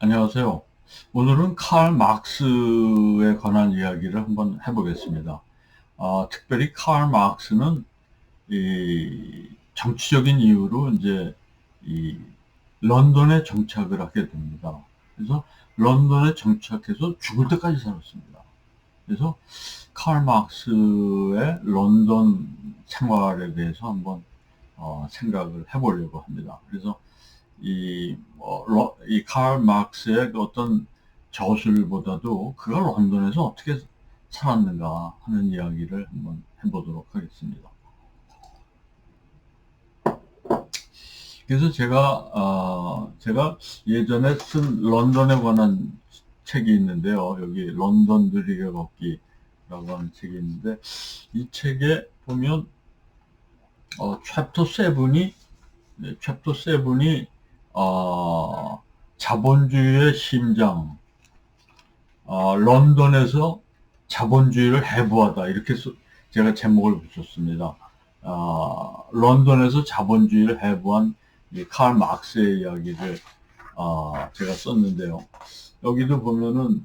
안녕하세요. 오늘은 칼 마크스에 관한 이야기를 한번 해보겠습니다. 특별히 칼 마크스는 이 정치적인 이유로 이제 이 런던에 정착을 하게 됩니다. 그래서 런던에 정착해서 죽을 때까지 살았습니다. 그래서 칼 마크스의 런던 생활에 대해서 한번 생각을 해보려고 합니다. 그래서 이칼 마크스의 그 어떤 저술보다도 그가 런던에서 어떻게 살았는가 하는 이야기를 한번 해보도록 하겠습니다. 그래서 제가 예전에 쓴 런던에 관한 책이 있는데요. 여기 런던 느리게 걷기라고 하는 책이 있는데, 이 책에 보면, 챕터 7이, 챕터 7이, 자본주의의 심장, 런던에서 자본주의를 해부하다. 이렇게 제가 제목을 붙였습니다. 런던에서 자본주의를 해부한 칼 마크스의 이야기를 제가 썼는데요. 여기도 보면은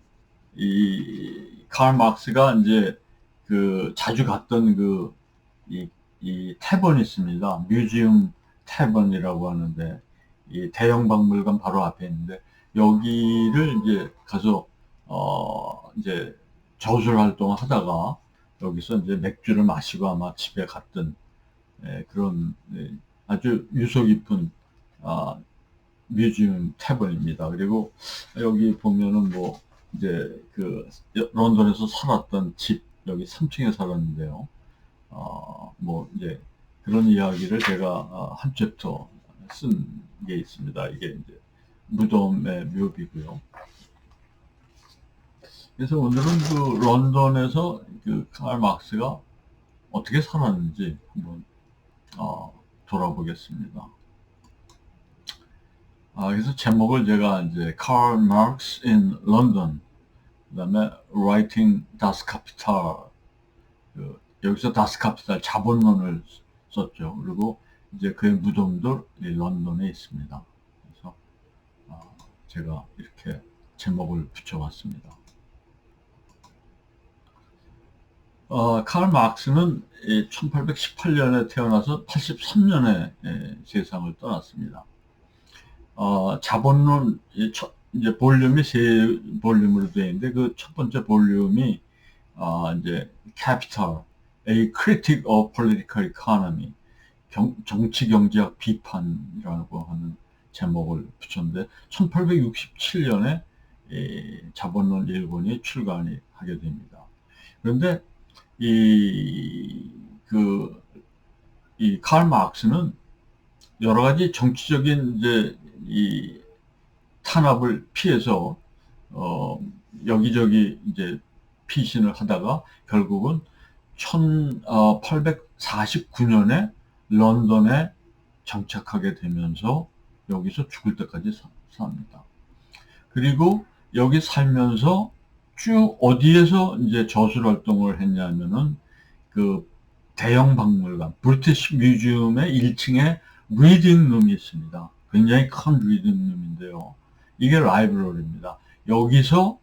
이 칼 마크스가 이제 그 자주 갔던 이 태번이 있습니다. 뮤지엄 태번이라고 하는데 이 대형 박물관 바로 앞에 있는데 여기를 이제 가서 이제 저술 활동을 하다가 여기서 이제 맥주를 마시고 아마 집에 갔던 그런 아주 유서 깊은 아, 뮤지엄 태번입니다. 그리고 여기 보면은 뭐 이제 그 런던에서 살았던 집 여기 3층에 살았는데요. 뭐 이제 그런 이야기를 제가 한 챕터 쓴 게 있습니다. 이게 이제 무덤의 묘비고요. 그래서 오늘은 그 런던에서 그 칼 마크스가 어떻게 살았는지 한번 돌아보겠습니다. 그래서 제목을 제가 이제 Karl Marx in London, 그다음에 Writing Das Kapital, 여기서 Das Kapital 자본론을 썼죠. 그리고 이제 그의 무덤도 런던에 있습니다. 그래서 제가 이렇게 제목을 붙여봤습니다. 칼 마크스는 1818년에 태어나서 83년에 세상을 떠났습니다. 자본론, 이제 볼륨이 세 볼륨으로 되어 있는데, 그 첫 번째 볼륨이, 이제, Capital, A Critic of Political Economy, 정치 경제학 비판이라고 하는 제목을 붙였는데, 1867년에 자본론 1권이 출간이 하게 됩니다. 그런데, 이, 그, 이 칼 마크스는 여러 가지 정치적인 이제 이 탄압을 피해서 여기저기 이제 피신을 하다가 결국은 1849년에 런던에 정착하게 되면서 여기서 죽을 때까지 삽니다. 그리고 여기 살면서 쭉 어디에서 이제 저술 활동을 했냐면은 그 대형 박물관, 브리티시 뮤지엄의 1층에 리딩룸이 있습니다. 굉장히 큰 리딩룸인데요. 이게 라이브러리입니다. 여기서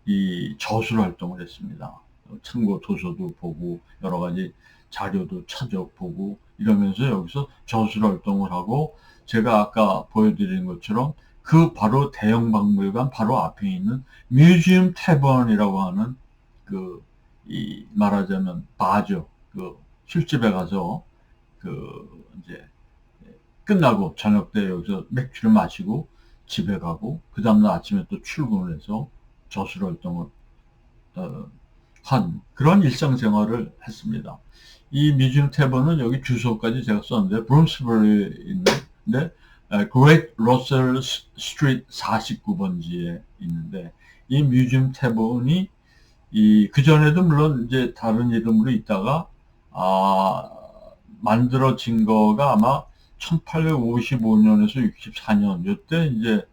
이 저술 활동을 했습니다. 참고 도서도 보고 여러 가지 자료도 찾아보고 이러면서 여기서 저술 활동을 하고 제가 아까 보여드린 것처럼 그 바로 대형 박물관 바로 앞에 있는 뮤지엄 태번이라고 하는 이 말하자면 바죠. 그 술집에 가서 이제 끝나고 저녁 때 여기서 맥주를 마시고 집에 가고 그 다음날 아침에 또 출근을 해서 저술 활동을 한 그런 일상생활을 했습니다. 이 뮤지엄 태번은 여기 주소까지 제가 썼는데 브룸스버리에 있는데 그레이트 러셀 스트리트 49번지에 있는데 이 뮤지엄 태번이 그 전에도 물론 이제 다른 이름으로 있다가 만들어진 거가 아마 1855년에서 64년 요때 이제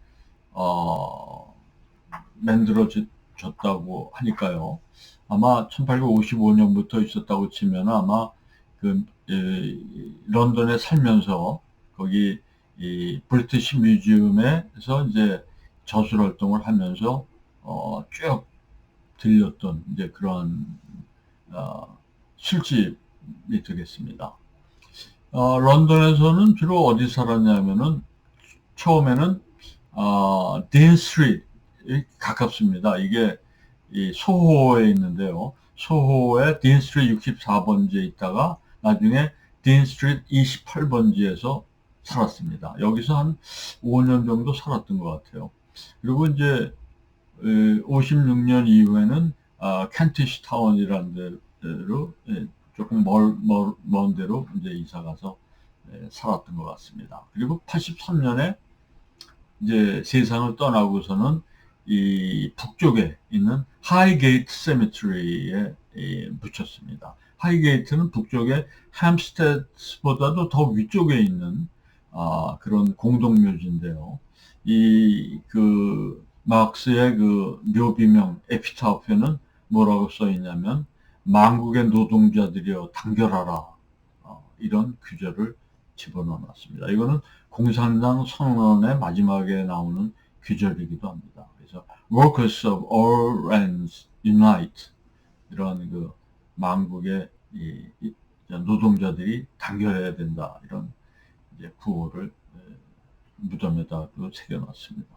만들어졌다고 하니까요. 아마 1855년부터 있었다고 치면 아마 런던에 살면서 거기 이 브리티시 뮤지엄에서 이제 저술 활동을 하면서 쭉 들렸던 이제 그런 술집이 되겠습니다. 런던에서는 주로 어디 살았냐면은 처음에는 딘 스트리트에 가깝습니다. 이게 이 소호에 있는데요. 소호의 딘 스트리트 64번지에 있다가 나중에 딘 스트리트 28번지에서 살았습니다. 여기서 한 5년 정도 살았던 것 같아요. 그리고 이제 56년 이후에는 켄티시 타운이라는 데로 조금 먼 데로 이제 이사 가서 살았던 것 같습니다. 그리고 83년에 이제 세상을 떠나고서는 이 북쪽에 있는 하이게이트 세미트리에 묻혔습니다. 하이게이트는 북쪽에 햄스테드보다도 더 위쪽에 있는 그런 공동묘지인데요. 이 그 마크스의 그 묘비명 에피타프에는 뭐라고 써 있냐면 만국의 노동자들이여 단결하라, 이런 규절을 집어넣어 놨습니다. 이거는 공산당 선언의 마지막에 나오는 규절이기도 합니다. 그래서 Workers of all ranks unite, 이런 그 만국의 노동자들이 단결해야 된다, 이런 이제 구호를 무덤에다 새겨놨습니다.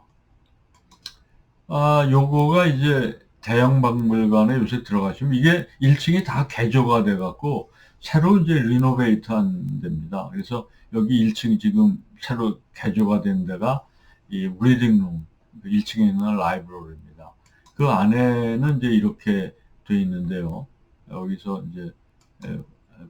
요거가 이제 대형 박물관에 요새 들어가시면 이게 1층이 다 개조가 돼갖고 새로 이제 리노베이트한 데입니다. 그래서 여기 1층이 지금 새로 개조가 된 데가 이 리딩룸, 1층에 있는 라이브러리입니다. 그 안에는 이제 이렇게 돼 있는데요. 여기서 이제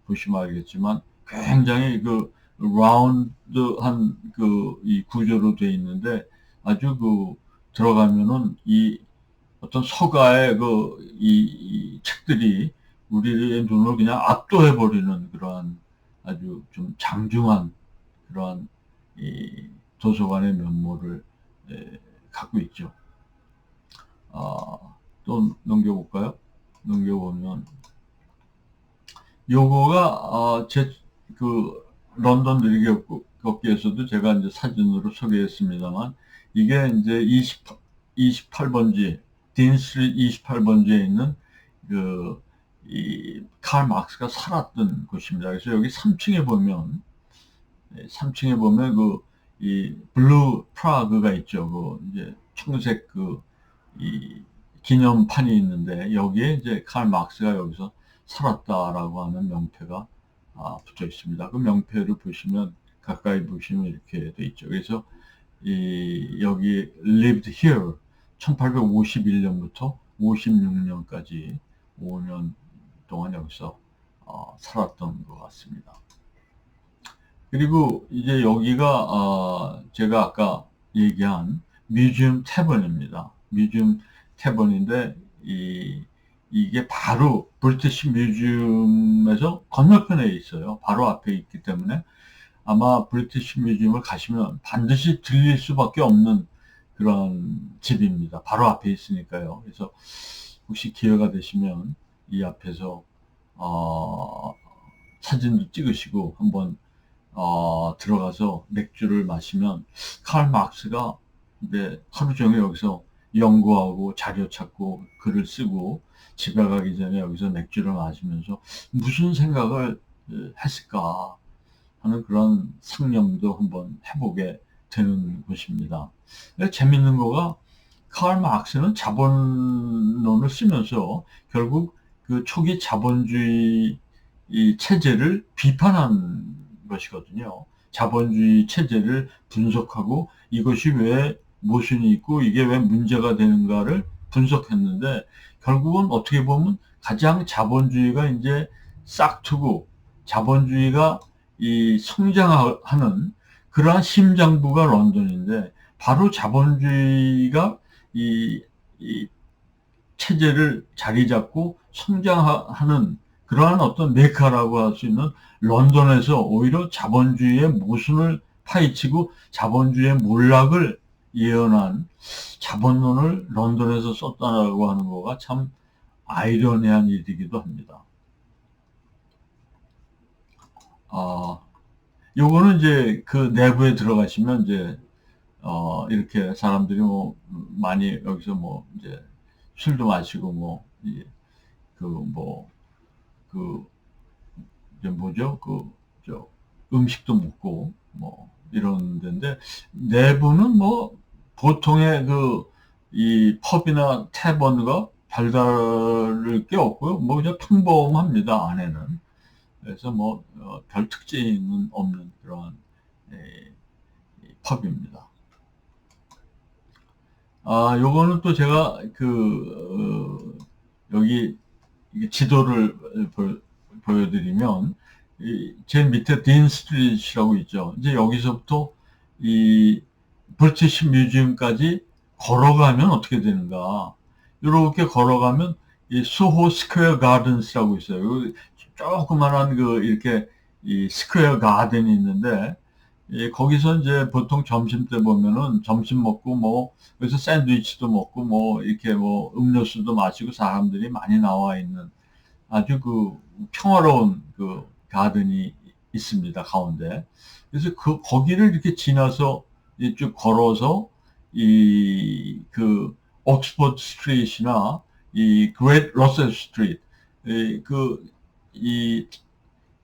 보시면 알겠지만 굉장히 그 라운드한 그 이 구조로 돼 있는데 아주 그 들어가면은 이 어떤 서가의 이 책들이 우리의 눈을 그냥 압도해버리는 그러한 아주 좀 장중한 그러한 이 도서관의 면모를 갖고 있죠. 또 넘겨볼까요? 넘겨보면 요거가 제 그 런던 느리게 걷기에서도 제가 이제 사진으로 소개했습니다만 이게 이제 28번지 딘 스트리트 28번지에 있는 이 칼 막스가 살았던 곳입니다. 그래서 여기 3층에 보면 이 블루 프라그가 있죠. 이제 청색 이 기념판이 있는데 여기에 이제 칼 막스가 여기서 살았다라고 하는 명패가 붙어 있습니다. 그 명패를 보시면 가까이 보시면 이렇게 돼 있죠. 그래서 여기 lived here 1851년부터 56년까지 5년 동안 여기서 살았던 것 같습니다. 그리고 이제 여기가 제가 아까 얘기한 뮤지엄 태번입니다. 뮤지엄 태번인데 이게 바로 브리티시 뮤지엄에서 건너편에 있어요. 바로 앞에 있기 때문에 아마 브리티시 뮤지엄을 가시면 반드시 들릴 수밖에 없는 그런 집입니다. 바로 앞에 있으니까요. 그래서 혹시 기회가 되시면 이 앞에서 사진도 찍으시고 한번 들어가서 맥주를 마시면 칼 막스가 이제 하루 종일 여기서 연구하고 자료 찾고 글을 쓰고 집에 가기 전에 여기서 맥주를 마시면서 무슨 생각을 했을까 하는 그런 상념도 한번 해보게 되는 곳입니다. 재밌는 거가 칼 막스는 자본론을 쓰면서 결국 그 초기 자본주의 이 체제를 비판한 것이거든요. 자본주의 체제를 분석하고 이것이 왜 모순이 있고 이게 왜 문제가 되는가를 분석했는데 결국은 어떻게 보면 가장 자본주의가 이제 싹트고 자본주의가 이 성장하는 그러한 심장부가 런던인데 바로 자본주의가 이 체제를 자리 잡고 성장하는 그러한 어떤 메카라고 할 수 있는 런던에서 오히려 자본주의의 모순을 파헤치고 자본주의의 몰락을 예언한 자본론을 런던에서 썼다라고 하는 거가 참 아이러니한 일이기도 합니다. 요거는 이제 그 내부에 들어가시면 이제 이렇게 사람들이 뭐 많이 여기서 뭐 이제 술도 마시고 뭐 그 뭐 그 이제 뭐죠? 저 음식도 먹고 뭐 이런 데인데 내부는 뭐 보통의 이 펍이나 태번과 별다를 게 없고요. 뭐 그냥 평범합니다, 안에는. 그래서 뭐 별 특징은 없는 그런 에, 이 펍입니다. 요거는 또 제가 여기 이게 지도를 보여드리면 제일 밑에 딘 스트리트라고 있죠. 이제 여기서부터 이 브리티시 뮤지엄까지 걸어가면 어떻게 되는가? 이렇게 걸어가면 이 소호 스퀘어 가든스라고 있어요. 조그만한 이렇게 이 스퀘어 가든이 있는데 거기서 이제 보통 점심 때 보면은 점심 먹고 뭐 그래서 샌드위치도 먹고 뭐 이렇게 뭐 음료수도 마시고 사람들이 많이 나와 있는 아주 평화로운 가든이 있습니다, 가운데. 그래서 거기를 이렇게 지나서 쭉 걸어서 옥스퍼드 스트리트나 이 그레이트 러셀 스트리트, 이, 그, 이,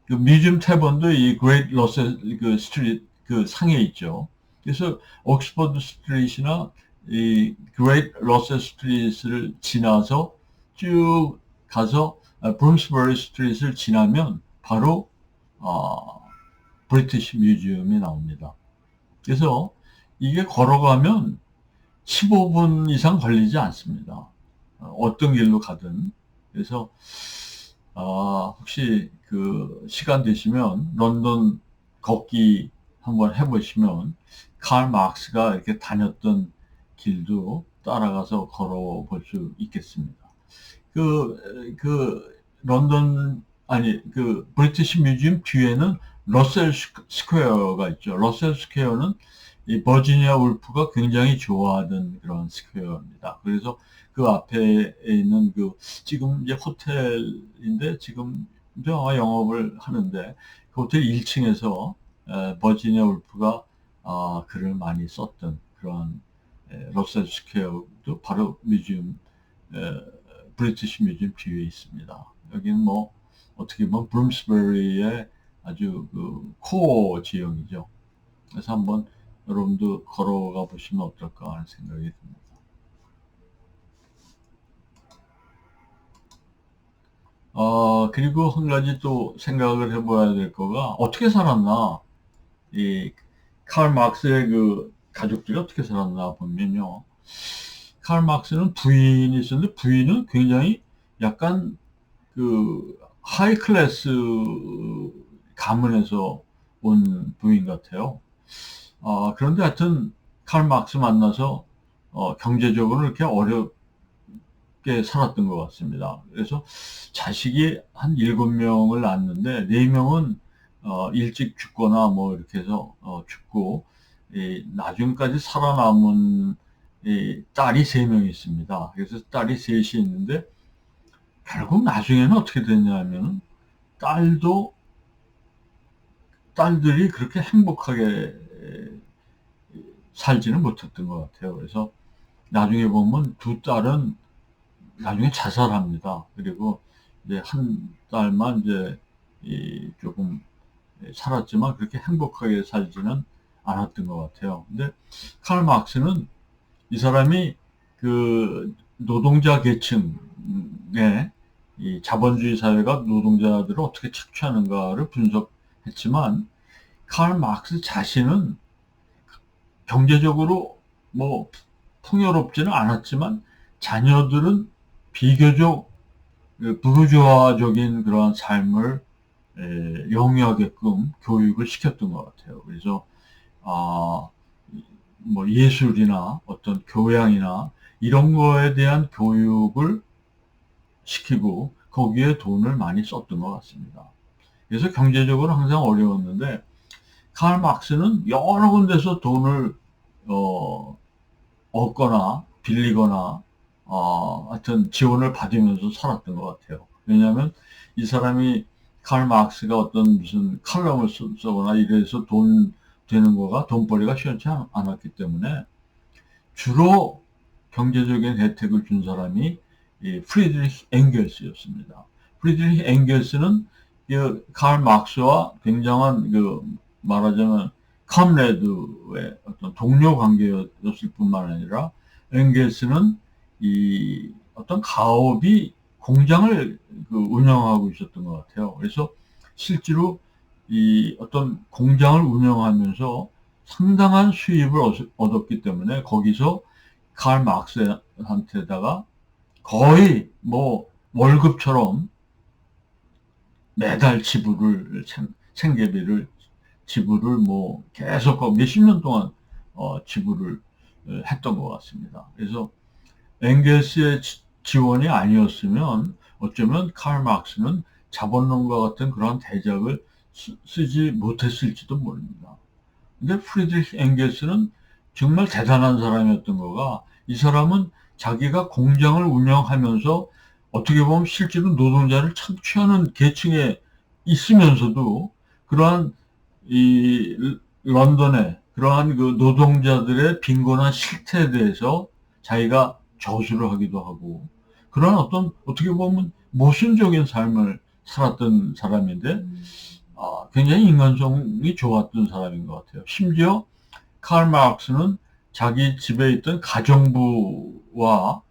뮤지엄 태번도 이 그레이트 러셀 스트리트 상에 있죠. 그래서 옥스퍼드 스트리트나 이 그레이트 러셀 스트리트를 지나서 쭉 가서 브룸스버리 스트리트를 지나면 바로 브리티시 뮤지엄이 나옵니다. 그래서 이게 걸어가면 15분 이상 걸리지 않습니다. 어떤 길로 가든. 그래서 혹시 시간 되시면 런던 걷기 한번 해보시면 칼 마크스가 이렇게 다녔던 길도 따라가서 걸어볼 수 있겠습니다. 런던, 아니, 브리티시 뮤지엄 뒤에는 러셀 스퀘어가 있죠. 러셀 스퀘어는 이 버지니아 울프가 굉장히 좋아하던 그런 스퀘어입니다. 그래서 그 앞에 있는 지금 이제 호텔인데 지금도 아마 영업을 하는데 그 호텔 1층에서 버지니아 울프가 글을 많이 썼던 그런 러셀 스퀘어도 바로 브리티시 뮤지엄 뒤에 있습니다. 여기는 뭐 어떻게 보면 브룸스버리의 아주 코어 지형이죠. 그래서 한번 여러분도 걸어가 보시면 어떨까 하는 생각이 듭니다. 그리고 한 가지 또 생각을 해봐야 될 거가 어떻게 살았나? 이 칼 마크스의 가족들이 어떻게 살았나 보면요. 칼 마크스는 부인이 있었는데 부인은 굉장히 약간 하이 클래스 가문에서 온 부인 같아요. 그런데 하여튼 칼 마크스 만나서 경제적으로 이렇게 어렵게 살았던 것 같습니다. 그래서 자식이 한 7명을 낳았는데 4명은 일찍 죽거나 뭐 이렇게 해서 죽고 나중까지 살아남은 딸이 3명이 있습니다. 그래서 딸이 셋이 있는데 결국 나중에는 어떻게 됐냐면 딸들이 그렇게 행복하게 살지는 못했던 것 같아요. 그래서 나중에 보면 두 딸은 나중에 자살합니다. 그리고 이제 한 딸만 이제 조금 살았지만 그렇게 행복하게 살지는 않았던 것 같아요. 근데 칼 마크스는 이 사람이 노동자 계층의 이 자본주의 사회가 노동자들을 어떻게 착취하는가를 분석했지만 칼 마크스 자신은 경제적으로 뭐 풍요롭지는 않았지만 자녀들은 비교적 부르주아적인 그러한 삶을 영위하게끔 교육을 시켰던 것 같아요. 그래서 아, 뭐 예술이나 어떤 교양이나 이런 거에 대한 교육을 시키고 거기에 돈을 많이 썼던 것 같습니다. 그래서 경제적으로 항상 어려웠는데 칼 마크스는 여러 군데서 돈을 얻거나 빌리거나 하여튼 지원을 받으면서 살았던 것 같아요. 왜냐하면 이 사람이 칼 마크스가 어떤 무슨 칼럼을 쓰거나 이래서 돈 되는 거가 돈벌이가 시원치 않았기 때문에 주로 경제적인 혜택을 준 사람이 이 프리드리히 엥겔스였습니다. 프리드리히 엥겔스는 칼 막스와 굉장한 말하자면 컴레드의 어떤 동료 관계였을 뿐만 아니라 엥겔스는 이 어떤 가업이 공장을 운영하고 있었던 것 같아요. 그래서 실제로 이 어떤 공장을 운영하면서 상당한 수입을 얻었기 때문에 거기서 칼 막스한테다가 거의 뭐 월급처럼 매달 생계비를 지불을 뭐 계속 몇십 년 동안 지불을 했던 것 같습니다. 그래서 엥겔스의 지원이 아니었으면 어쩌면 칼 막스는 자본론과 같은 그러한 대작을 쓰지 못했을지도 모릅니다. 근데 프리드리히 엥겔스는 정말 대단한 사람이었던 거가, 이 사람은 자기가 공장을 운영하면서 어떻게 보면 실제로 노동자를 착취하는 계층에 있으면서도 그러한 이 런던의 그러한 노동자들의 빈곤한 실태에 대해서 자기가 저수를 하기도 하고, 그런 어떻게 보면 모순적인 삶을 살았던 사람인데 굉장히 인간성이 좋았던 사람인 것 같아요. 심지어 칼 마르크스는 자기 집에 있던 가정부와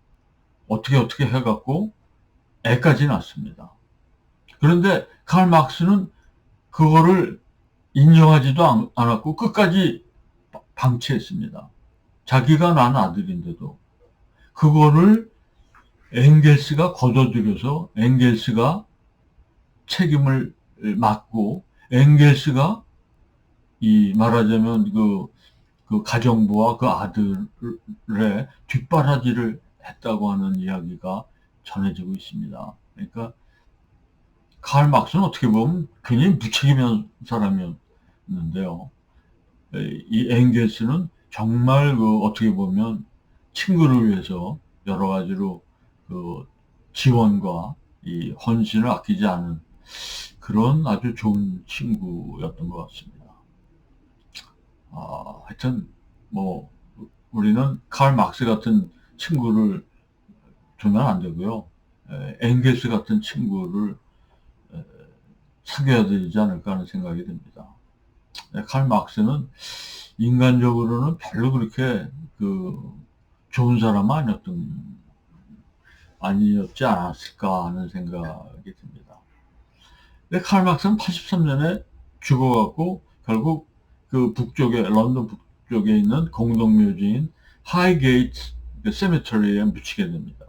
어떻게 해갖고 애까지 낳습니다. 그런데 칼 마르크스는 그거를 인정하지도 않았고 끝까지 방치했습니다. 자기가 낳은 아들인데도 그거를 엥겔스가 거둬들여서 엥겔스가 책임을 맡고, 엥겔스가 말하자면 그 가정부와 그 아들의 뒷바라지를 했다고 하는 이야기가 전해지고 있습니다. 그러니까 칼 막스는 어떻게 보면 굉장히 무책임한 사람이었는데요. 이 엥겔스는 정말 어떻게 보면 친구를 위해서 여러 가지로 지원과 이 헌신을 아끼지 않은 그런 아주 좋은 친구였던 것 같습니다. 하여튼 뭐 우리는 칼 막스 같은 친구를 두면 안 되고요. 엥겔스 같은 친구를 사귀어야 되지 않을까 하는 생각이 듭니다. 칼 막스는 인간적으로는 별로 그렇게 좋은 사람은 아니었지 않았을까 하는 생각이 듭니다. 근데 칼 막스는 83년에 죽어갖고 결국 런던 북쪽에 있는 공동묘지인 하이게이트 세미터리에 묻히게 됩니다.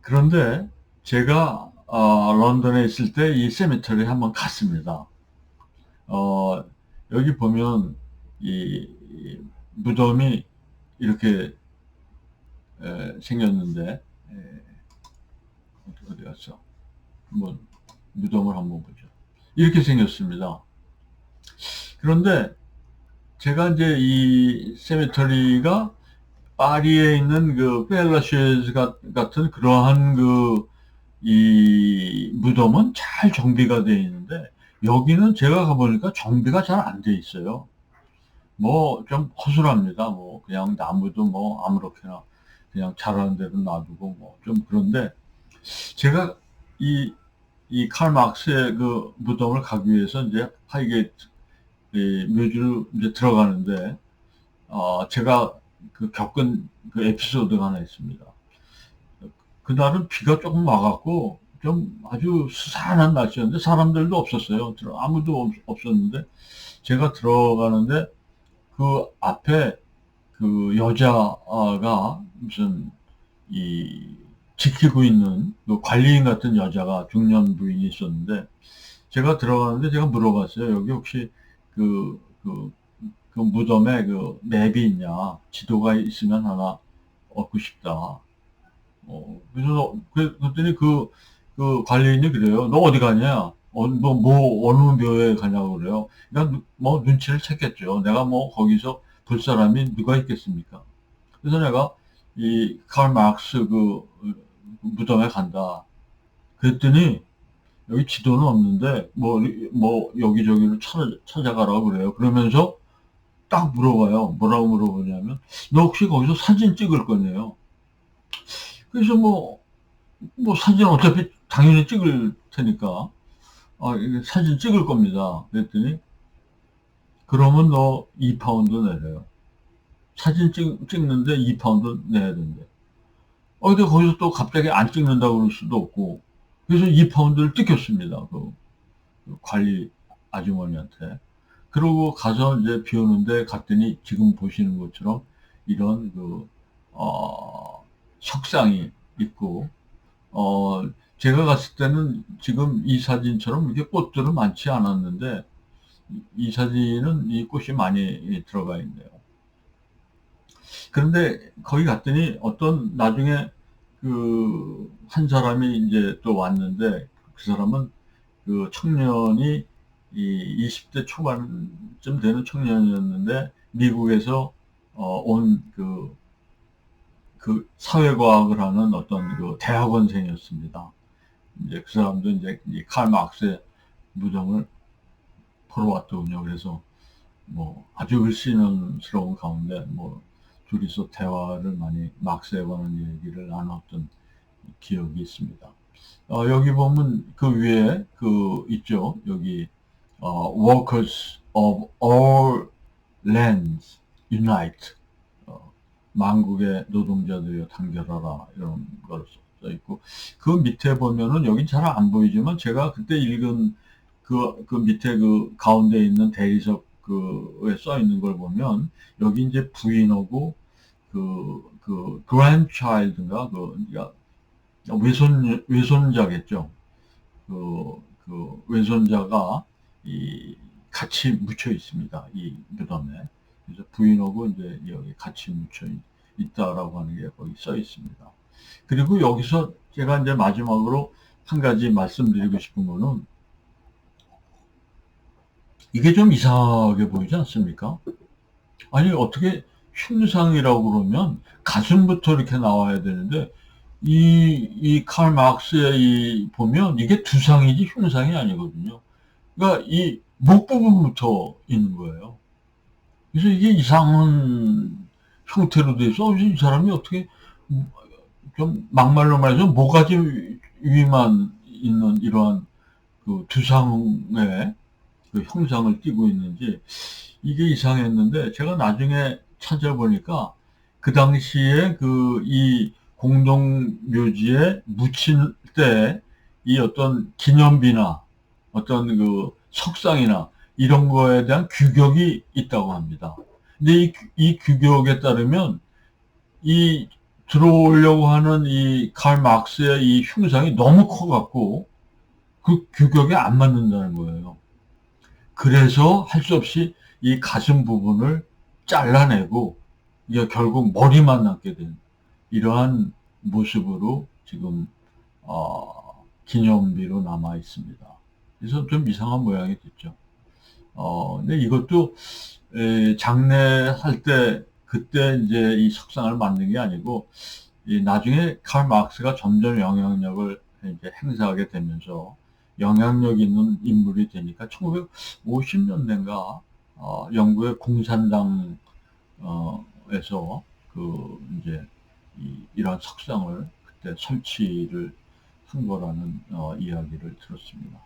그런데 제가 런던에 있을 때 이 세미터리에 한번 갔습니다. 여기 보면 이 무덤이 이렇게 생겼는데, 어디 갔어? 한번 무덤을 한번 보죠. 이렇게 생겼습니다. 그런데 제가 이제 이 세미터리가 파리에 있는 페르라쉐즈 같은 그러한 이 무덤은 잘 정비가 되어 있는데, 여기는 제가 가보니까 정비가 잘 안 돼 있어요. 뭐 좀 허술합니다. 뭐 그냥 나무도 뭐 아무렇게나 그냥 자라는 대로 놔두고 뭐 좀 그런데, 제가 이 칼 막스의 무덤을 가기 위해서 이제 하이게이트 묘지로 이제 들어가는데, 제가 겪은 에피소드가 하나 있습니다. 그날은 비가 조금 와갖고 좀 아주 스산한 날씨였는데 사람들도 없었어요. 아무도 없었는데 제가 들어가는데 그 앞에 여자가 무슨 지키고 있는 관리인 같은 여자가 중년 부인이 있었는데, 제가 들어가는데 제가 물어봤어요. 여기 혹시 그 무덤에 맵이 있냐? 지도가 있으면 하나 얻고 싶다. 그래서 그랬더니 관리인이 그래요. 너 어디 가냐? 어느 묘에 가냐고 그래요. 그러니까 뭐 눈치를 챘겠죠. 내가 뭐 거기서 볼 사람이 누가 있겠습니까? 그래서 내가 이 칼 막스 무덤에 간다. 그랬더니 여기 지도는 없는데, 뭐, 여기저기를 찾아가라고 그래요. 그러면서 딱 물어봐요. 뭐라고 물어보냐면, 너 혹시 거기서 사진 찍을 거네요. 그래서 뭐 사진 어차피 당연히 찍을 테니까, 이게 사진 찍을 겁니다. 그랬더니, 그러면 너 2파운드 내래요. 사진 찍는데 2파운드 내야 된대. 근데 거기서 또 갑자기 안 찍는다고 그럴 수도 없고, 그래서 2파운드를 뜯겼습니다. 그 관리 아주머니한테. 그러고 가서 이제 비 오는데 갔더니 지금 보시는 것처럼 이런 석상이 있고, 어, 제가 갔을 때는 지금 이 사진처럼 이렇게 꽃들은 많지 않았는데, 이 사진은 이 꽃이 많이 들어가 있네요. 그런데 거기 갔더니 나중에 한 사람이 이제 또 왔는데, 그 사람은 그 청년이 이 20대 초반쯤 되는 청년이었는데, 미국에서 온 그 사회과학을 하는 어떤 그 대학원생이었습니다. 이제 그 사람도 이제 이칼 마크스의 무덤을 보러 왔더군요. 그래서 뭐 아주 을씨년스러운 가운데 뭐 둘이서 대화를 많이 막스에 관한 얘기를 나눴던 기억이 있습니다. 여기 보면 그 위에 있죠. 여기 Workers of all lands unite. 만국의 노동자들이여 단결하라, 이런 걸 써 있고, 그 밑에 보면은 여긴 잘 안 보이지만 제가 그때 읽은 그 밑에 그 가운데 있는 대리석 그에 써 있는 걸 보면, 여기 이제 부인하고 grandchild인가, 그러니까 외손자겠죠. 외손자가 같이 묻혀 있습니다. 이 무덤에. 그래서 부인하고 이제 여기 같이 묻혀 있다라고 하는 게 거기 써 있습니다. 그리고 여기서 제가 이제 마지막으로 한 가지 말씀드리고 싶은 거는, 이게 좀 이상하게 보이지 않습니까? 아니, 어떻게 흉상이라고 그러면 가슴부터 이렇게 나와야 되는데, 칼 마크스의 보면 이게 두상이지 흉상이 아니거든요. 그러니까 이 목 부분부터 있는 거예요. 그래서 이게 이상한 형태로 돼서 이 사람이 어떻게, 좀 막말로 말해서 모가지 위만 있는 이러한 그 두상의 그 형상을 띠고 있는지, 이게 이상했는데, 제가 나중에 찾아보니까 그 당시에 이 공동묘지에 묻힐 때 이 어떤 기념비나 어떤 그 석상이나 이런 거에 대한 규격이 있다고 합니다. 근데 이 규격에 따르면 이 들어오려고 하는 이 칼 막스의 이 흉상이 너무 커갖고 그 규격에 안 맞는다는 거예요. 그래서 할 수 없이 이 가슴 부분을 잘라내고 이게 결국 머리만 남게 된 이러한 모습으로 지금 기념비로 남아 있습니다. 그래서 좀 이상한 모양이 됐죠. 근데 이것도 장례할 때 그때 이제 이 석상을 만든 게 아니고, 나중에 칼 마크스가 점점 영향력을 이제 행사하게 되면서 영향력 있는 인물이 되니까 1950년대인가 영국의 공산당에서 이제 이러한 석상을 그때 설치를 한 거라는 이야기를 들었습니다.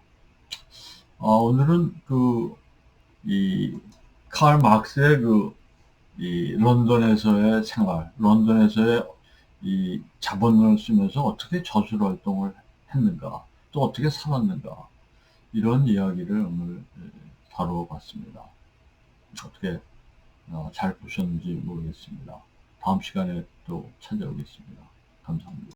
오늘은 이 칼 마크스의 이 런던에서의 생활, 런던에서의 이 자본을 쓰면서 어떻게 저술 활동을 했는가, 또 어떻게 살았는가, 이런 이야기를 오늘 다뤄봤습니다. 어떻게 잘 보셨는지 모르겠습니다. 다음 시간에 또 찾아오겠습니다. 감사합니다.